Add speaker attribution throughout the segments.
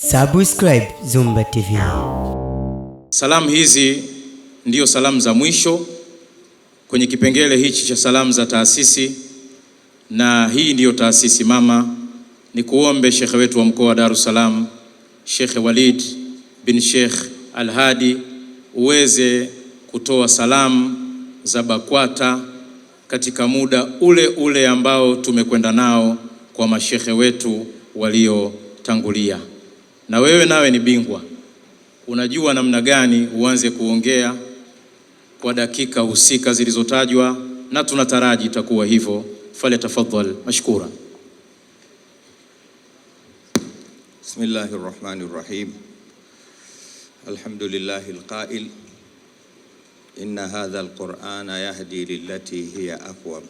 Speaker 1: Subscribe Zumba TV.
Speaker 2: Salamu hizi ndio salamu za mwisho kwenye kipengele hichi cha salamu za taasisi, na hii ndiyo taasisi mama. Ni kuombe Sheikh wetu wa mkoa wa Dar es Salaam, Sheikh Walid bin Sheikh Al-Hadi, uweze kutoa salamu za BAKWATA katika muda ule ule ambao tumekwenda nao kwa mashekhe wetu waliotangulia. Na wewe nawe ni bingwa, unajua namna gani uanze kuongea kwa dakika husika zilizotajwa, na tunataraji itakuwa hivyo. Falyatafadhal mashkura.
Speaker 3: Bismillahirrahmanirrahim. Alhamdulillahil qail inna hadha alqur'ana yahdi lillati hiya aqwam.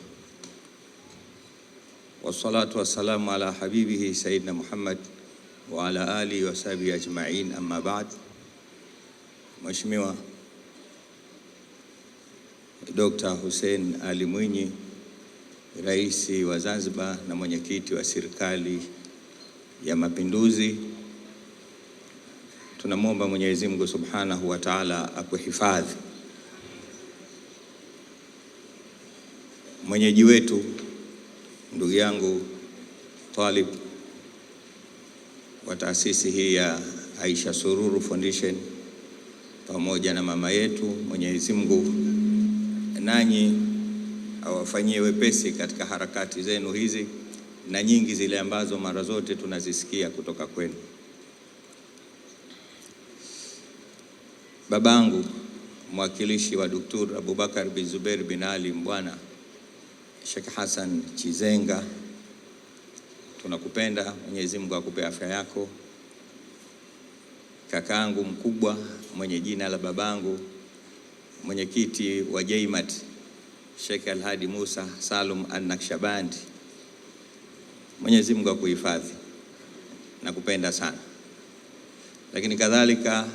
Speaker 3: Wassalatu wassalamu ala habibihi sayyidina Muhammad wa ala alihi wa sahbihi ajma'in, amma ba'd. Mheshimiwa Dr. Hussein Ali Mwinyi, Rais wa Zanzibar na mwenyekiti wa Serikali ya Mapinduzi, tunamwomba Mwenyezi Mungu Subhanahu wa Ta'ala akuhifadhi. Mwenyeji wetu ndugu yangu Talib wa taasisi hii ya Aisha Sururu Foundation, pamoja na mama yetu, Mwenyezi Mungu nanyi awafanyie wepesi katika harakati zenu hizi na nyingi zile ambazo mara zote tunazisikia kutoka kwenu. Babangu mwakilishi wa Dr. Abubakar bin Zubair bin Ali Mbwana, Sheikh Hassan Chizenga, tunakupenda, Mwenyezi Mungu akupe afya yako. Kakaangu mkubwa mwenye jina la babangu, mwenyekiti wa Jaimat, Sheikh Al-Hadi Musa Salum An-Nakshabandi, Mwenyezi Mungu akuhifadhi, nakupenda sana. Lakini kadhalika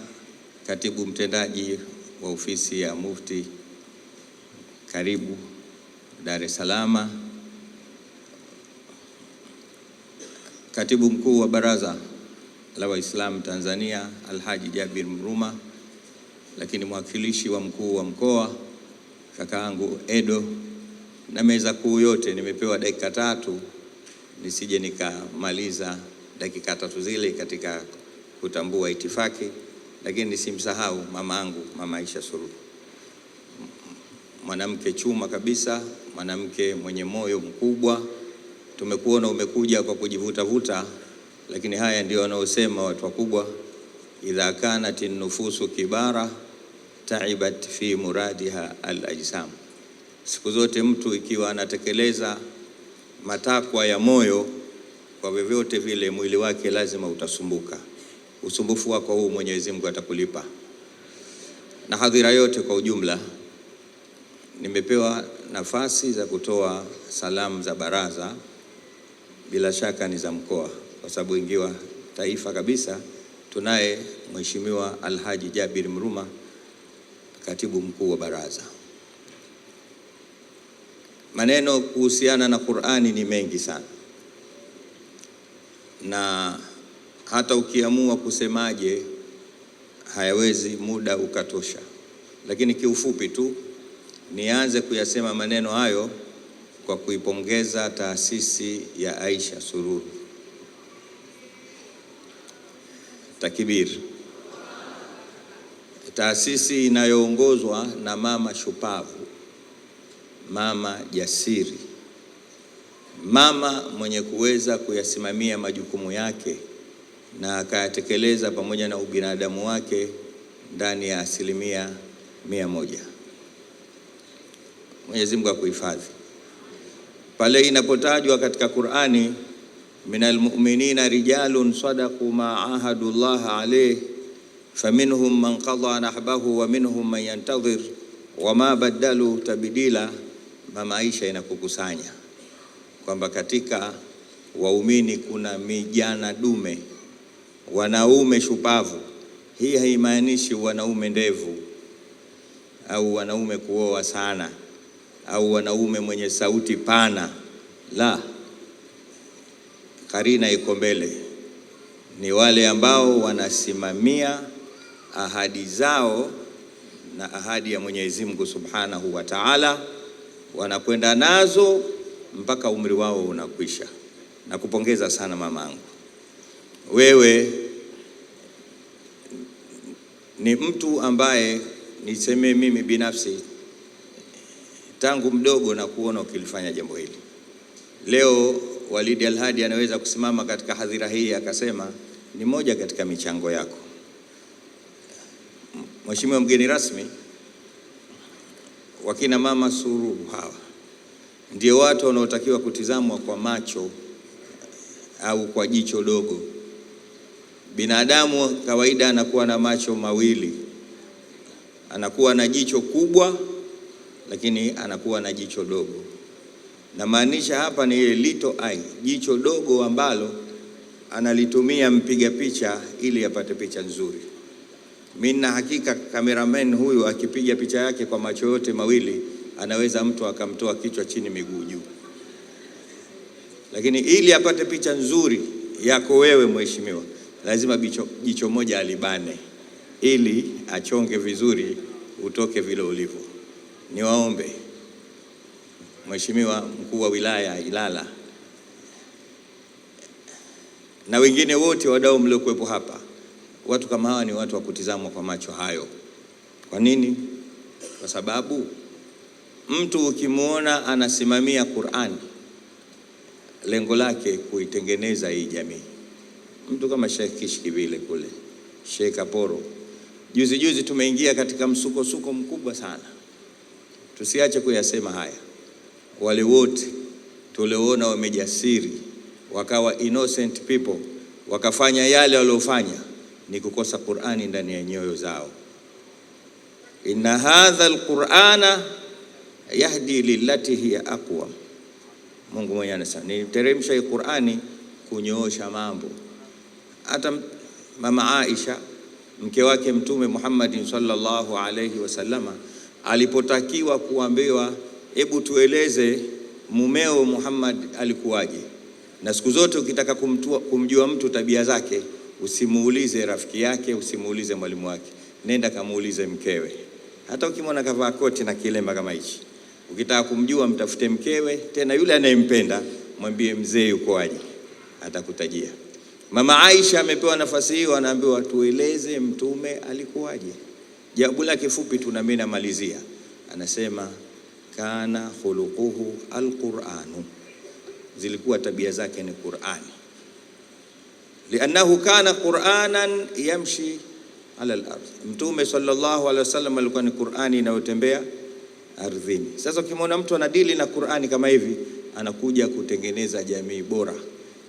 Speaker 3: katibu mtendaji wa ofisi ya Mufti, karibu Dar es Salaam, katibu mkuu wa Baraza la Waislamu Tanzania Alhaji Jabir Mruma, lakini mwakilishi wa mkuu wa mkoa kakaangu Edo, na meza kuu yote. Nimepewa dakika 3 nisije nikamaliza dakika 3 zile katika kutambua itifaki, lakini nisimsahau mamaangu Mama Aisha Sururu, mwanamke chuma kabisa, mwanamke mwenye moyo mkubwa. Tumekuona umekuja kwa kujivuta, lakini haya ndio wanaosema watu wakubwa, idha kanat nufusu kibara taibat fi muradiha al-ajsam. Siku zote mtu ikiwa anatekeleza matakwa ya moyo, kwa vyovyote vile mwili wake lazima utasumbuka. Usumbufu wako huu Mwenyezi Mungu atakulipa. Na hadhira yote kwa ujumla, nimepewa nafasi za kutoa salamu za baraza, bila shaka ni za mkoa, kwa sababu ingiwa taifa kabisa tunaye Mheshimiwa Alhaji Jabir Mruma, katibu mkuu wa baraza. Maneno kuhusiana na Qur'ani ni mengi sana, na hata ukiamua kusemaje hayawezi muda ukatosha, lakini kiufupi tu nianze kuyasema maneno hayo kwa kuipongeza taasisi ya Aisha Sururu. Takbir. Taasisi inayoongozwa na mama shupavu, mama jasiri, mama mwenye kuweza kuyasimamia majukumu yake na akayatekeleza pamoja na ubinadamu wake ndani ya 100%. Mwenyezi Mungu akuhifadhi. Pale inapotajwa katika Qur'ani, minal mu'minina rijalun sadaqu ma ahadullah alayhi faminhum man qada nahbahu wa minhum man yantadhir wa ma badalu tabdila. Mama Aisha inakukusanya kwamba katika waumini kuna mijana dume, wanaume shupavu. Hii haimaanishi wanaume ndevu au wanaume kuoa sana au wanaume mwenye sauti pana, la, karina iko mbele. ni wale ambao wanasimamia ahadi zao na ahadi ya Mwenyezi Mungu Subhanahu wa Ta'ala, wanakwenda nazo mpaka umri wao unakwisha. Na kupongeza sana mamangu, wewe ni mtu ambaye niseme mimi binafsi tangu mdogo na kuona ukilifanya jambo hili. Leo Walidi Al-Hadi anaweza kusimama katika hadhira hii akasema ni moja katika michango yako. Mheshimiwa mgeni rasmi, wakina mama Suluhu hawa ndio watu wanaotakiwa kutizamwa kwa macho au kwa jicho dogo. Binadamu kawaida anakuwa na macho mawili, anakuwa na jicho kubwa lakini anakuwa na jicho dogo. Na maanisha hapa ni ile little eye, jicho dogo ambalo analitumia mpiga picha ili apate picha nzuri. Mimi na hakika cameraman huyu akipiga picha yake kwa macho yote mawili anaweza mtu akamtoa kichwa chini miguu juu. Lakini ili apate picha nzuri yako wewe mheshimiwa, lazima jicho moja alibane ili achonge vizuri utoke vile ulivyo. Niwaombe Mheshimiwa mkuu wa wilaya Ilala na wengine wote wadau mliokuwepo hapa, watu kama hawa ni watu wa kutizamwa kwa macho hayo. Kwa nini? Kwa sababu mtu ukimuona anasimamia Qur'ani, lengo lake kuitengeneza hii jamii. Mtu kama Sheikh Kishki vile kule, Sheikh Aporo, juzi tumeingia katika msukosuko mkubwa sana. Tusiache kuyasema haya. Wale wote tuliona wamejasiri wakawa innocent people, wakafanya yale waliofanya, ni kukosa Qur'ani ndani ya nyoyo zao. Inna hadha alqur'ana yahdi lillati hiya aqwam. Mungu mwenyewe anasema niteremsha hii Qur'ani kunyoosha mambo. Hata mama Aisha mke wake Mtume Muhammad sallallahu alayhi wasallama alipotakiwa kuambiwa, hebu tueleze mumeo Muhammad alikuwaje. Na siku zote ukitaka kumjua mtu tabia zake, usimuulize rafiki yake, usimuulize mwalimu wake, nenda kamuulize mkewe. Hata ukimwona kavaa koti na kilemba kama hichi, ukitaka kumjua mtafute mkewe, tena yule anayempenda, mwambie mzee yuko aje, atakutajia. Mama Aisha amepewa nafasi hiyo, anaambiwa tueleze mtume alikuwaje. Jawabu lake fupi tu na mimi namalizia, anasema kana khuluquhu alquranu, zilikuwa tabia zake ni Qur'ani. Liannahu kana Qur'anan yamshi ala al-ardh, Mtume sallallahu alaihi wasallam alikuwa ni Qur'ani inayotembea ardhini. Sasa ukimwona mtu anadili na Qur'ani kama hivi, anakuja kutengeneza jamii bora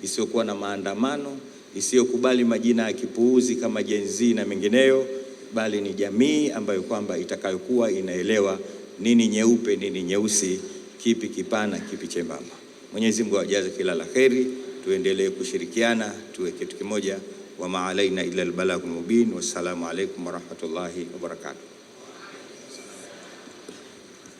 Speaker 3: isiyokuwa na maandamano, isiyokubali majina ya kipuuzi kama Gen Z na mengineyo, bali ni jamii ambayo kwamba itakayokuwa inaelewa nini nyeupe, nini nyeusi, kipi kipana, kipi chembamba. Mwenyezi Mungu ajaze kila la kheri, tuendelee kushirikiana, tuwe kitu kimoja. Wa ma alaina illa al-balagul mubin. Wassalamu alaykum wa rahmatullahi wa barakatuh.